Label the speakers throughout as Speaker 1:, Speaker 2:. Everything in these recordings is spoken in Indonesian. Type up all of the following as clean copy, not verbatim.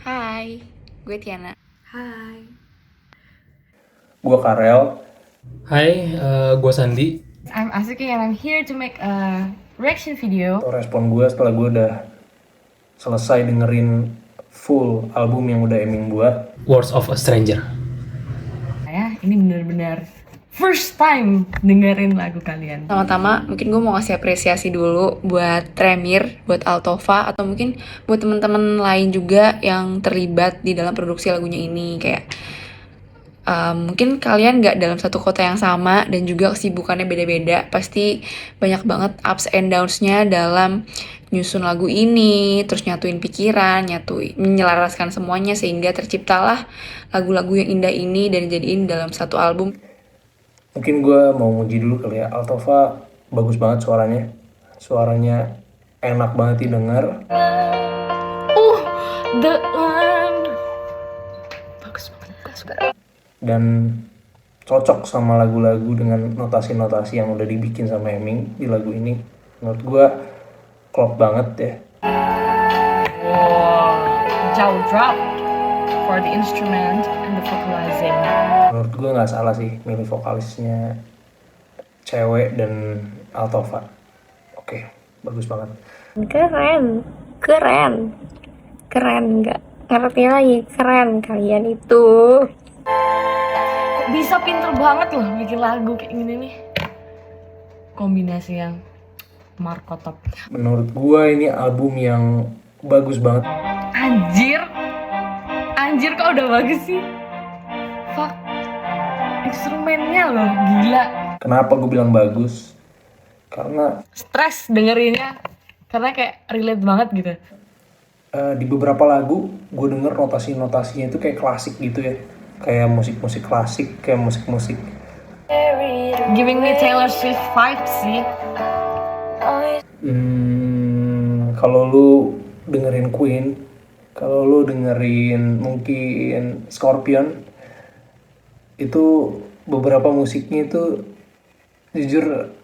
Speaker 1: Hai, gue Tiana.
Speaker 2: Hai.
Speaker 3: Gue Karel.
Speaker 4: Hai, gue Sandi.
Speaker 2: I'm Asuki and I'm here to make a reaction video.
Speaker 3: Atau respon gue setelah gue udah selesai dengerin full album yang udah Eming buat.
Speaker 4: Words of a Stranger.
Speaker 2: Ya, ini benar-benar first time dengerin lagu kalian.
Speaker 1: Pertama-tama mungkin gue mau ngasih apresiasi dulu buat Tremir, buat Altova, atau mungkin buat teman-teman lain juga yang terlibat di dalam produksi lagunya ini. Kayak mungkin kalian nggak dalam satu kota yang sama dan juga kesibukannya beda-beda. Pasti banyak banget ups and downs-nya dalam nyusun lagu ini, terus nyatuin pikiran, menyelaraskan semuanya sehingga terciptalah lagu-lagu yang indah ini dan jadiin dalam satu album.
Speaker 3: Mungkin gue mau muji dulu kali ya. Altova bagus banget suaranya. Suaranya enak banget didengar.
Speaker 2: The bagus banget, gue suka.
Speaker 3: Dan cocok sama lagu-lagu dengan notasi-notasi yang udah dibikin sama Eming di lagu ini. Menurut gue klop banget ya.
Speaker 2: Jaw drop for the instrument and the vocalizing.
Speaker 3: Menurut gue nggak salah sih milih vokalisnya cewek dan Altova. Oke, bagus banget.
Speaker 5: Keren nggak ngerti lagi, keren kalian itu.
Speaker 2: Kok bisa pinter banget loh bikin lagu kayak gini nih. Kombinasi yang markotop.
Speaker 3: Menurut gue ini album yang bagus banget.
Speaker 2: Anjir kok udah bagus sih. Fuck, instrumennya loh gila.
Speaker 3: Kenapa gue bilang bagus? Karena
Speaker 2: Stres dengerinnya, karena kayak relate banget gitu.
Speaker 3: di beberapa lagu gue denger notasi-notasinya itu kayak klasik gitu ya. Kayak musik-musik klasik, kayak musik-musik.
Speaker 2: Giving me Taylor Swift vibes sih.
Speaker 3: Kalau lu dengerin Queen, kalau lu dengerin mungkin Scorpion, itu beberapa musiknya itu jujur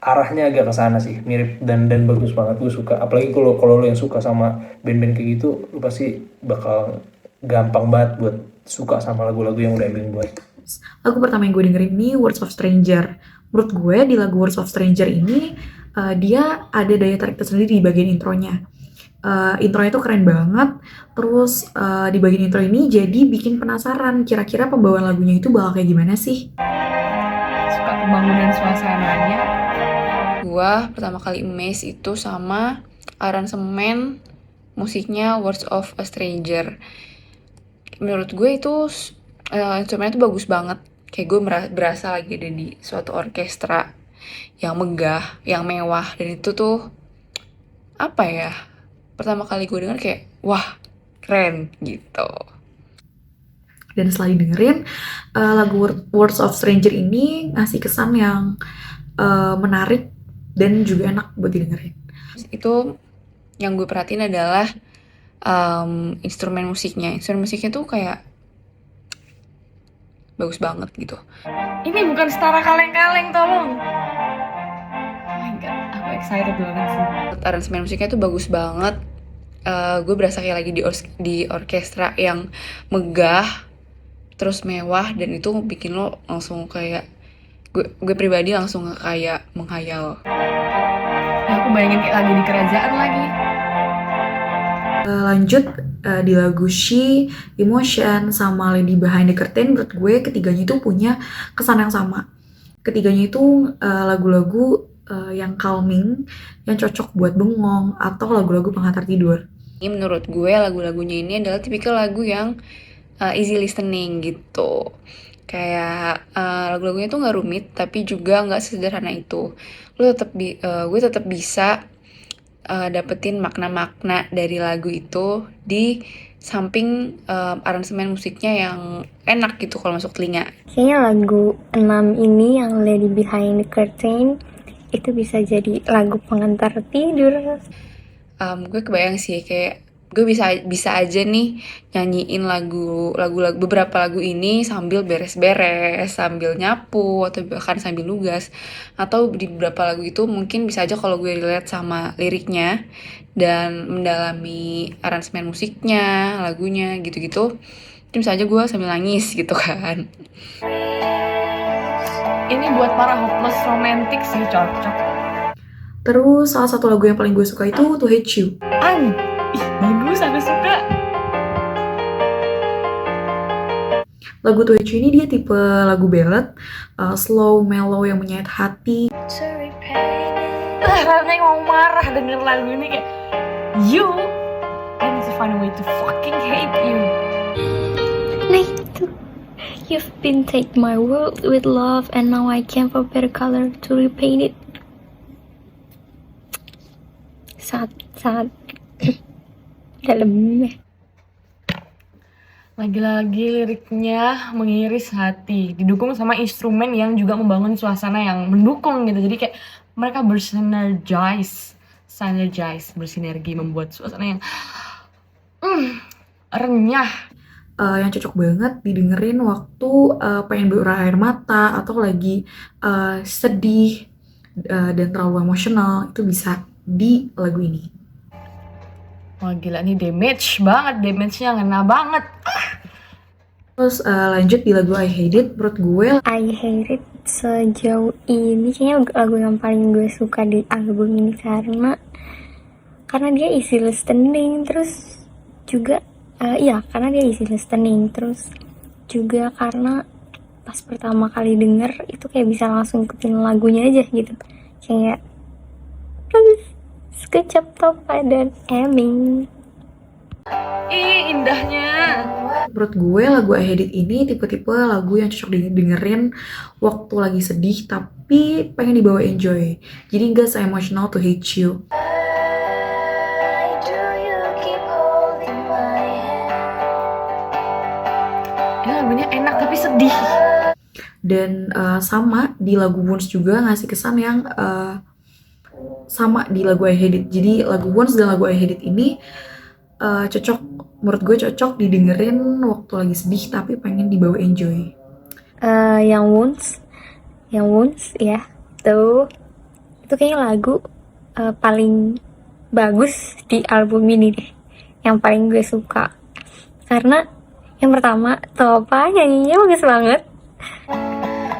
Speaker 3: arahnya agak ke sana sih, mirip dan bagus banget, gue suka. Apalagi kalau lu yang suka sama band-band kayak gitu, lu pasti bakal gampang banget buat suka sama lagu-lagu yang udah Eming buat.
Speaker 6: Lagu pertama yang gue dengerin ini Words of Stranger. Menurut gue di lagu Words of Stranger ini dia ada daya tarik tersendiri di bagian intronya. Intronya tuh keren banget. Terus di bagian intro ini jadi bikin penasaran kira-kira pembawaan lagunya itu bakal kayak gimana sih.
Speaker 2: Suka pembangunan suasananya.
Speaker 1: Gua pertama kali amazed itu sama aransemen musiknya Words of a Stranger. Menurut gue itu instrumennya tuh bagus banget. Kayak gue berasa lagi ada di suatu orkestra yang megah, yang mewah. Dan itu tuh apa ya, pertama kali gue denger kayak wah keren gitu.
Speaker 6: Dan setelah dengerin lagu Words of Stranger ini ngasih kesan yang menarik dan juga enak buat didengerin.
Speaker 1: Itu yang gue perhatiin adalah instrumen musiknya. Instrumen musiknya tuh kayak bagus banget gitu.
Speaker 2: Ini bukan setara kaleng-kaleng, tolong. Oh my god, aku excited banget sih.
Speaker 1: Aransemen musiknya tuh bagus banget. Gue berasa kayak lagi di orkestra yang megah, terus mewah, dan itu bikin lo langsung kayak gue pribadi langsung kayak menghayal.
Speaker 2: Aku bayangin kayak lagi di kerajaan lagi.
Speaker 6: Lanjut di lagu She, Emotion, sama Lady Behind the Curtain, menurut gue ketiganya itu punya kesan yang sama. Ketiganya itu lagu-lagu yang calming, yang cocok buat bengong atau lagu-lagu penghantar tidur.
Speaker 1: Ini menurut gue lagu-lagunya ini adalah tipikal lagu yang easy listening gitu. Kayak lagu-lagunya tuh nggak rumit tapi juga nggak sesederhana itu. Gue tetap bisa dapetin makna-makna dari lagu itu di samping aransemen musiknya yang enak gitu kalau masuk telinga.
Speaker 5: Kayaknya lagu 6 ini yang Lady Behind the Curtain itu bisa jadi lagu pengantar tidur.
Speaker 1: Gue kebayang sih kayak gue bisa aja nih nyanyiin beberapa lagu ini sambil beres-beres, sambil nyapu atau bahkan sambil nugas. Atau di beberapa lagu itu mungkin bisa aja kalau gue relate sama liriknya dan mendalami aransemen musiknya, lagunya gitu-gitu. Itu bisa aja gue sambil nangis gitu kan.
Speaker 2: Ini buat para hopeless romantic sih cocok.
Speaker 6: Terus salah satu lagu yang paling gue suka itu To Hate You.
Speaker 2: Ih, bagus, aku suka.
Speaker 6: Lagu To Hate You ini dia tipe lagu ballad, slow, mellow yang menyayat hati.
Speaker 2: Rasanya mau marah denger lagu ini kayak you, I need to find a way to fucking hate you.
Speaker 5: Nah itu, you've been take my world with love and now I can't for better color to repaint it. Saat dalam.
Speaker 2: Lagi-lagi liriknya mengiris hati, didukung sama instrumen yang juga membangun suasana yang mendukung gitu. Jadi kayak mereka bersinergi membuat suasana yang renyah.
Speaker 6: Yang cocok banget didengerin waktu pengen berair mata atau lagi sedih dan terlalu emosional, itu bisa di lagu ini.
Speaker 2: Wah gila nih damage-nya ngena banget.
Speaker 6: Terus lanjut di lagu I Hate It, menurut gue
Speaker 5: I Hate It sejauh ini kayaknya lagu yang paling gue suka di album ini karena dia easy listening, terus juga karena dia easy listening, terus juga karena pas pertama kali denger itu kayak bisa langsung ikutin lagunya aja gitu, kayak Sekejap Tova dan Eming.
Speaker 2: Ih indahnya.
Speaker 6: menurut gue lagu I Hate It ini tipe-tipe lagu yang cocok dengerin waktu lagi sedih tapi pengen dibawa enjoy. Jadi gak se-emotional To Hate You.
Speaker 2: Ini lagunya enak tapi sedih.
Speaker 6: Dan sama di lagu Wounds juga ngasih kesan yang sama di lagu I Hate It. Jadi lagu Wounds dan lagu I Hate It ini cocok, menurut gue cocok didengerin waktu lagi sedih tapi pengen dibawa enjoy.
Speaker 5: Yang Wounds ya, itu kayaknya lagu paling bagus di album ini deh, yang paling gue suka. Karena yang pertama Tova nyanyinya bagus banget.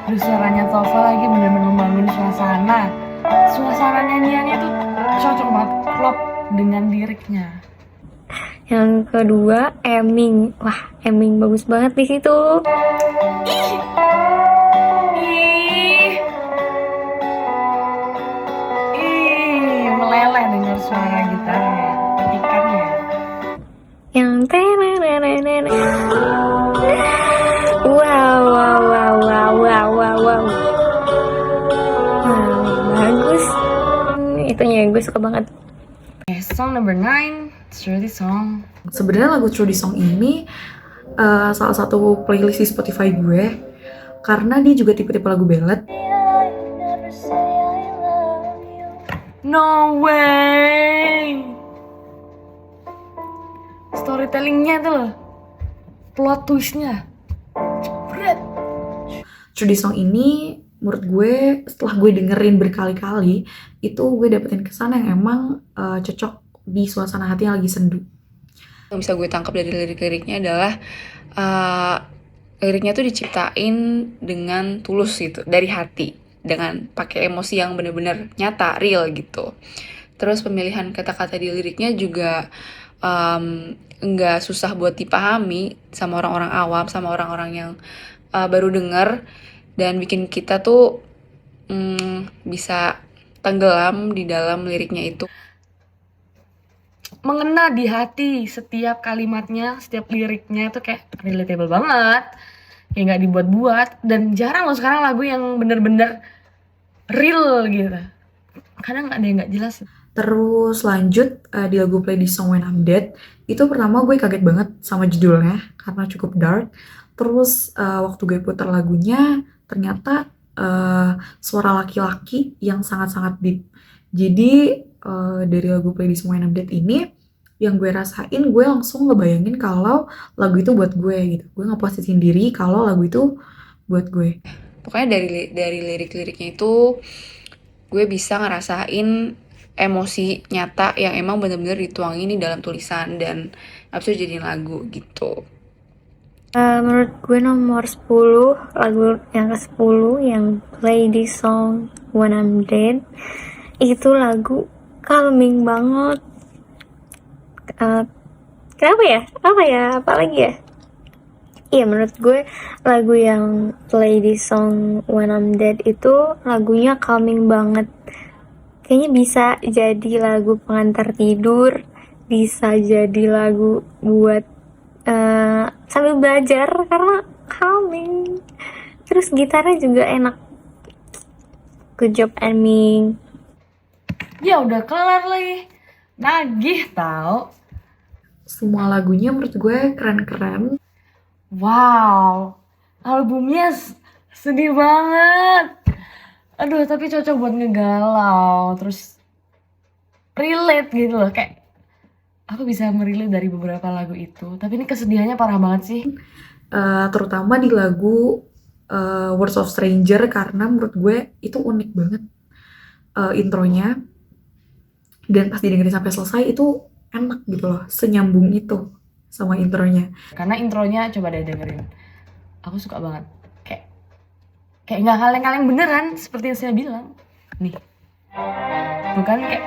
Speaker 2: Terus suaranya Tova lagi bener-bener membangun suasana nyanyiannya tuh cocok banget, klop dengan liriknya.
Speaker 5: Yang kedua Eming, wah Eming bagus banget di situ.
Speaker 2: Meleleh dengar suara gitarnya, petikannya.
Speaker 5: Yang wow, bagus. Itunya gue suka banget.
Speaker 2: Song number 9, Trudy Song.
Speaker 6: Sebenarnya lagu Trudy Song ini salah satu playlist di Spotify gue karena dia juga tipe-tipe lagu ballad.
Speaker 2: No way. Storytellingnya tuh loh, plot twistnya jebret.
Speaker 6: Trudy Song ini menurut gue setelah gue dengerin berkali-kali itu gue dapetin kesan yang emang cocok di suasana hati yang lagi sendu.
Speaker 1: Yang bisa gue tangkap dari lirik-liriknya adalah liriknya tuh diciptain dengan tulus gitu, dari hati, dengan pakai emosi yang benar-benar nyata, real gitu. Terus pemilihan kata-kata di liriknya juga nggak susah buat dipahami sama orang-orang awam, sama orang-orang yang baru denger, dan bikin kita tuh bisa tenggelam di dalam liriknya itu.
Speaker 2: Mengena di hati, setiap kalimatnya, setiap liriknya itu kayak relatable banget, kayak nggak dibuat-buat. Dan jarang loh sekarang lagu yang bener-bener real gitu, kadang ada yang nggak jelas.
Speaker 6: Terus lanjut di lagu playlist Song When I'm Dead, itu pertama gue kaget banget sama judulnya karena cukup dark. Terus waktu gue putar lagunya ternyata suara laki-laki yang sangat-sangat deep. Jadi dari lagu playlist When I'm Dead ini yang gue rasain, gue langsung ngebayangin kalau lagu itu buat gue gitu. Gue ngeposisiin diri kalau lagu itu buat gue.
Speaker 1: Pokoknya dari lirik-liriknya itu gue bisa ngerasain emosi nyata yang emang bener-bener dituangin di dalam tulisan dan abis itu jadiin lagu gitu.
Speaker 5: Menurut gue nomor 10, lagu yang ke-10 yang Play This Song When I'm Dead, itu lagu calming banget. Kenapa ya? Apalagi ya? Iya, menurut gue lagu yang Play This Song When I'm Dead itu lagunya calming banget. Kayaknya bisa jadi lagu pengantar tidur, bisa jadi lagu buat sambil belajar karena calming. Terus gitarnya juga enak. Good job, Aming.
Speaker 2: Ya udah kelar lagi. Nagih tau.
Speaker 6: Semua lagunya menurut gue keren-keren.
Speaker 2: Wow. Albumnya sedih banget. Aduh, tapi cocok buat ngegalau. Terus relate gitu loh. Kayak aku bisa merelate dari beberapa lagu itu. Tapi ini kesedihannya parah banget sih.
Speaker 6: Terutama di lagu Words of Stranger, karena menurut gue itu unik banget intronya, dan pas didengerin sampai selesai itu enak gitu loh, senyambung itu sama intronya.
Speaker 2: Karena intronya coba deh dengerin. Aku suka banget. Kayak nggak kaleng-kaleng beneran seperti yang saya bilang. Nih. Bukan kayak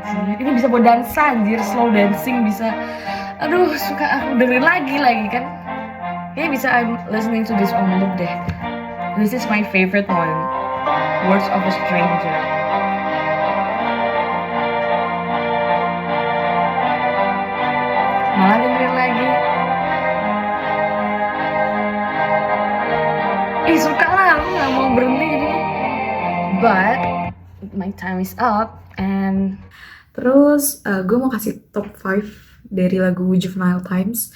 Speaker 2: anjir, ini bisa buat dansa anjir, slow dancing bisa. Aduh, suka aku dengerin lagi kan. Kayaknya bisa I'm listening to this on loop deh. This is my favorite one. Words of a Stranger. Malah dengerin lagi. Suka lah, aku gak mau berhenti gitu. But my time is up and
Speaker 6: Terus gue mau kasih top 5 dari lagu Juvenile Times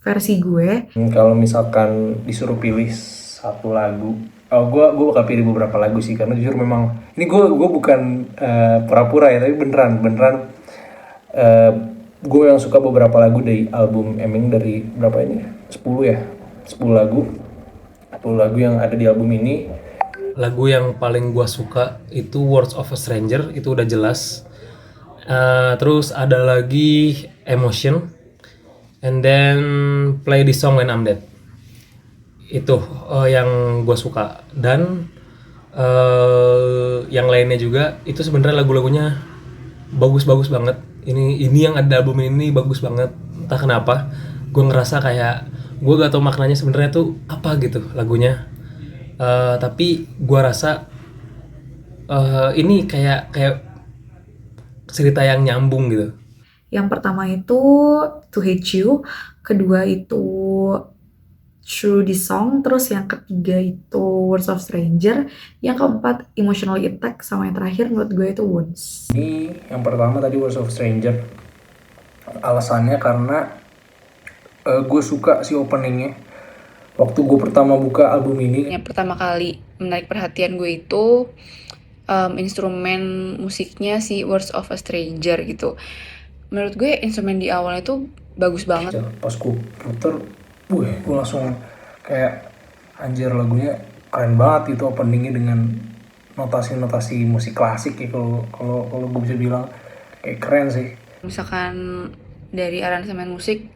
Speaker 6: versi gue.
Speaker 3: Kalau misalkan disuruh pilih satu lagu, gue bakal pilih beberapa lagu sih, karena jujur memang ini gue bukan pura-pura ya, tapi beneran gue yang suka beberapa lagu dari album Aming, dari berapa ini? 10 ya, 10 lagu yang ada di album ini.
Speaker 4: Lagu yang paling gua suka itu Words of a Stranger, itu udah jelas. Terus ada lagi Emotion, and then Play This Song When I'm Dead. Itu yang gua suka. Dan yang lainnya juga itu sebenarnya lagu-lagunya bagus-bagus banget. Ini yang ada album ini bagus banget. Entah kenapa gue ngerasa kayak gue gak tau maknanya sebenarnya tuh apa gitu lagunya. Tapi gue rasa ini kayak cerita yang nyambung gitu.
Speaker 6: Yang pertama itu To Hate You, kedua itu Through This Song, terus yang ketiga itu Words of Stranger, yang keempat Emotionally Attacked, sama yang terakhir menurut gue itu Wounds.
Speaker 3: Ini yang pertama tadi Words of Stranger. Alasannya karena gue suka si openingnya. Waktu gue pertama buka album ini,
Speaker 1: Yang pertama kali menarik perhatian gue itu instrumen musiknya si Words of a Stranger gitu. Menurut gue instrumen di awalnya itu bagus banget.
Speaker 3: pas gue puter, gue langsung kayak anjir, lagunya keren banget itu openingnya dengan notasi musik klasik ya, kalau gue bisa bilang kayak keren sih.
Speaker 1: Misalkan dari aransemen musik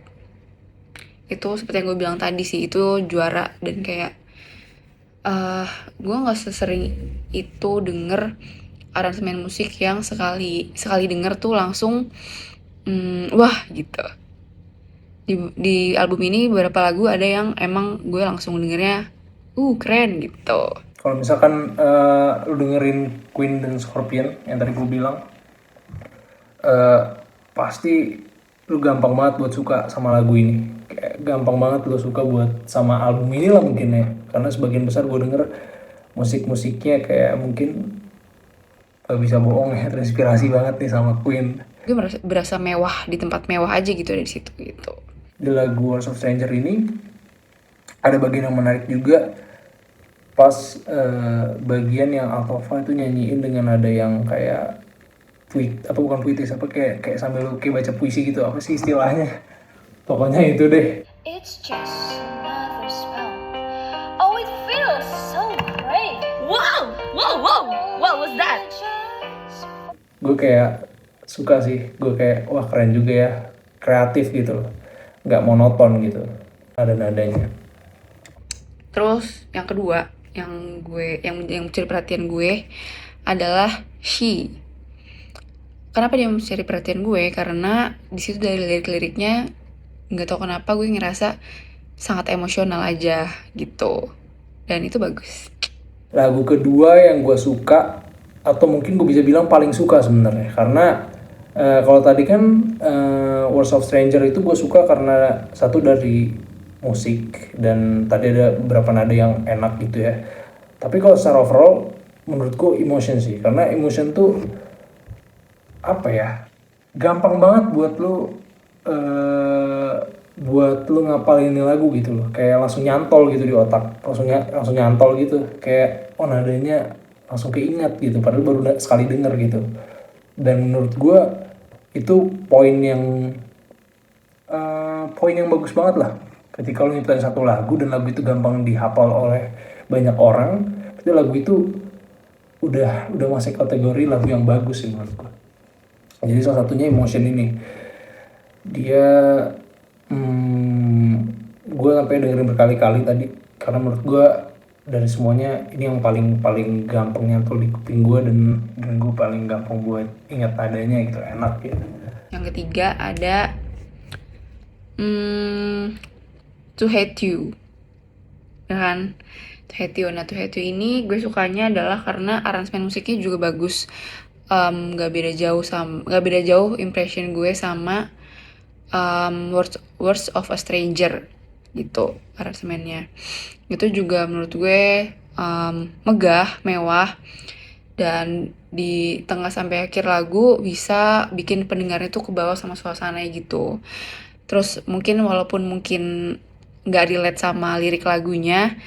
Speaker 1: itu seperti yang gue bilang tadi sih, itu juara. Dan kayak gue nggak sesering itu denger aransemen musik yang sekali denger tuh langsung wah gitu. Di album ini beberapa lagu ada yang emang gue langsung dengernya keren gitu.
Speaker 3: Kalau misalkan lu dengerin Queen dan Scorpion yang tadi gue bilang, pasti lu gampang banget buat suka sama lagu ini. Kayak gampang banget lu suka buat sama album ini lah mungkin ya. Karena sebagian besar gue denger musik-musiknya kayak mungkin gak bisa bohong ya, terinspirasi banget nih sama Queen.
Speaker 1: Gue berasa mewah di tempat mewah aja gitu dari situ gitu.
Speaker 3: Di lagu Words of Stranger ini ada bagian yang menarik juga, pas bagian yang Altova itu nyanyiin dengan nada yang kayak bukan puitis, apa kayak sambil lu kayak baca puisi gitu, apa sih istilahnya, pokoknya itu deh.
Speaker 7: It's just another spell. Oh, it feels so great.
Speaker 2: Wow, what was that?
Speaker 3: Gue kayak suka sih, gue kayak wah keren juga ya, kreatif gitu loh, nggak monoton gitu nada-nadanya.
Speaker 1: Terus yang kedua yang mencuri perhatian gue adalah She. Kenapa dia mencuri perhatian gue? Karena di situ dari lirik-liriknya nggak tahu kenapa gue ngerasa sangat emosional aja gitu, dan itu bagus.
Speaker 3: Lagu kedua yang gue suka, atau mungkin gue bisa bilang paling suka sebenarnya, karena kalau tadi kan Words of Stranger itu gue suka karena satu dari musik dan tadi ada beberapa nada yang enak gitu ya. Tapi kalau secara overall menurutku Emotion sih, karena Emotion tuh apa ya, gampang banget buat lu ngapalin ini lagu gitu loh, kayak langsung nyantol gitu di otak, langsung nyantol gitu, kayak oh nadanya langsung keinget gitu, padahal baru sekali denger gitu. Dan menurut gue itu poin yang bagus banget lah, ketika lu nyiptain satu lagu dan lagu itu gampang dihafal oleh banyak orang, berarti lagu itu udah masuk kategori lagu yang bagus sih menurut gue. Jadi salah satunya Emotion ini, dia gue sampai dengerin berkali-kali tadi, karena menurut gue dari semuanya ini yang paling gampang nyantol di kuping gue, dan gue paling gampang buat ingat nadanya gitu, enak gitu.
Speaker 1: Yang ketiga ada To Hate You, ya kan? To Hate You. Nah, To Hate You ini gue sukanya adalah karena aransemen musiknya juga bagus. Gak beda jauh impression gue sama Words of a Stranger gitu aransemennya. Itu juga menurut gue megah, mewah, dan di tengah sampai akhir lagu bisa bikin pendengarnya tuh kebawa sama suasananya gitu. Terus walaupun nggak relate sama lirik lagunya,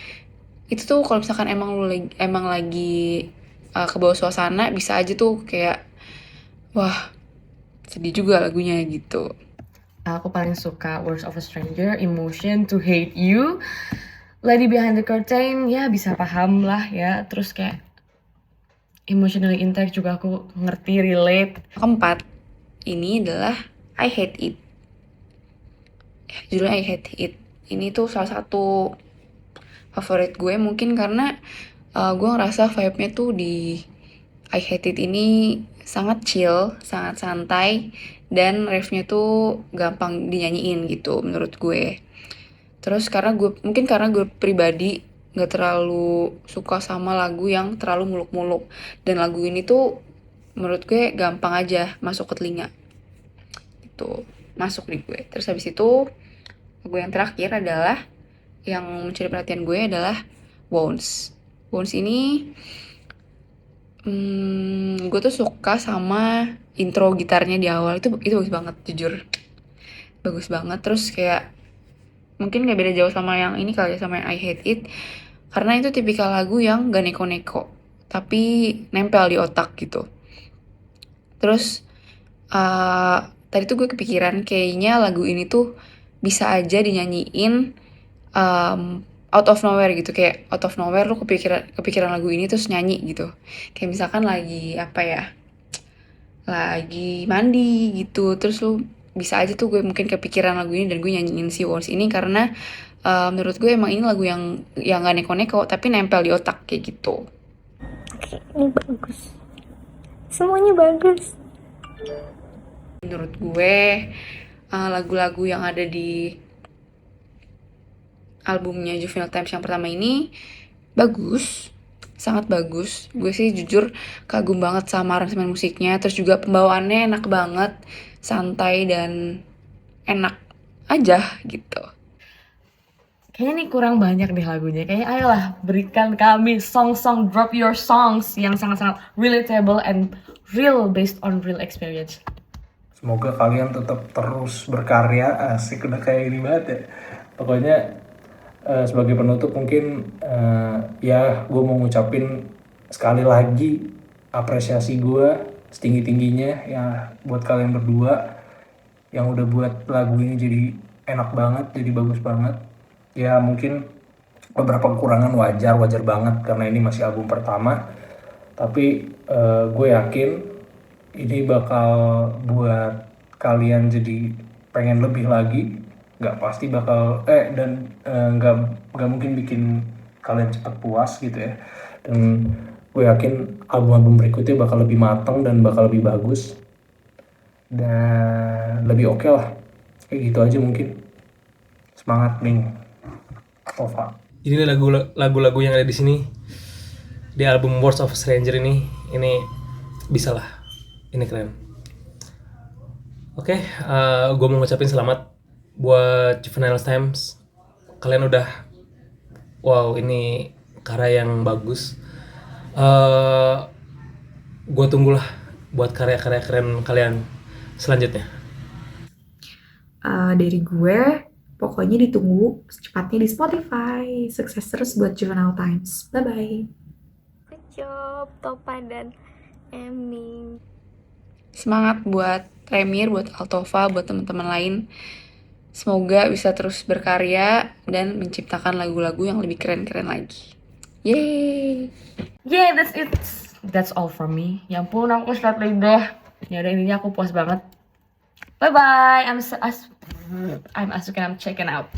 Speaker 1: itu tuh kalau misalkan emang lagi kebawa suasana, bisa aja tuh kayak wah sedih juga lagunya gitu.
Speaker 2: Aku paling suka Words of a Stranger, Emotion, To Hate You, Lady Behind the Curtain, ya bisa paham lah ya. Terus kayak Emotionally Intact juga aku ngerti, relate.
Speaker 1: Keempat ini adalah I Hate It. Judulnya I Hate It. Ini tuh salah satu favorit gue, mungkin karena gue ngerasa vibe-nya tuh di I Hate It ini sangat chill, sangat santai, dan refnya tuh gampang dinyanyiin gitu menurut gue. Terus karena gue pribadi gak terlalu suka sama lagu yang terlalu muluk-muluk, dan lagu ini tuh menurut gue gampang aja masuk ke telinga gitu, masuk di gue. Terus habis itu lagu yang terakhir adalah yang mencuri perhatian gue adalah Bones. Bones ini gue tuh suka sama intro gitarnya di awal, itu bagus banget, jujur bagus banget. Terus kayak mungkin gak beda jauh sama yang ini kali ya, sama yang I Hate It, karena itu tipikal lagu yang gak neko-neko tapi nempel di otak gitu. Terus tadi tuh gue kepikiran kayaknya lagu ini tuh bisa aja dinyanyiin out of nowhere gitu, kayak out of nowhere lu kepikiran lagu ini terus nyanyi gitu. Kayak misalkan lagi lagi mandi gitu, terus lu bisa aja tuh gue mungkin kepikiran lagu ini dan gue nyanyiin si Words ini, karena menurut gue emang ini lagu yang gak neko-neko tapi nempel di otak kayak gitu.
Speaker 5: Oke, ini bagus. Semuanya bagus.
Speaker 1: Menurut gue lagu-lagu yang ada di albumnya Juvenile Times yang pertama ini bagus, sangat bagus. Gue sih jujur kagum banget sama aransemen musiknya, terus juga pembawaannya enak banget, santai dan enak aja gitu.
Speaker 2: Kayaknya nih kurang banyak deh lagunya. Kayaknya ayolah berikan kami song-song, drop your songs yang sangat-sangat relatable and real, based on real experience.
Speaker 3: Semoga kalian tetap terus berkarya, asik, udah kayak ini banget ya. Pokoknya sebagai penutup mungkin ya gue mau ngucapin sekali lagi apresiasi gue setinggi-tingginya ya buat kalian berdua yang udah buat lagu ini jadi enak banget, jadi bagus banget. Ya mungkin beberapa kekurangan wajar banget karena ini masih album pertama. Tapi gue yakin ini bakal buat kalian jadi pengen lebih lagi. Nggak pasti bakal dan nggak mungkin bikin kalian cepat puas gitu ya. Dan gue yakin album-album berikutnya bakal lebih matang dan bakal lebih bagus dan lebih oke lah. Kayak gitu aja mungkin. Semangat Ming, Tova.
Speaker 4: Ini lagu-lagu yang ada di sini di album Words of Stranger ini bisa lah, ini keren. Oke, gue mau ngucapin selamat buat Juvenile Times. Kalian udah, wow, ini karya yang bagus. Gue tunggulah buat karya-karya keren kalian selanjutnya.
Speaker 6: Dari gue, pokoknya ditunggu secepatnya di Spotify. Sukses terus buat Juvenile Times. Bye-bye.
Speaker 5: Good job Topa dan Eming.
Speaker 1: Semangat buat Remir, buat Altova, buat teman-teman lain. Semoga bisa terus berkarya dan menciptakan lagu-lagu yang lebih keren-keren lagi. Yeay!
Speaker 2: Yeah, that's it. That's all from me. Ya ampun, aku start lidah. Ya udah, intinya aku puas banget. Bye bye. I'm Asuka. I'm checking out.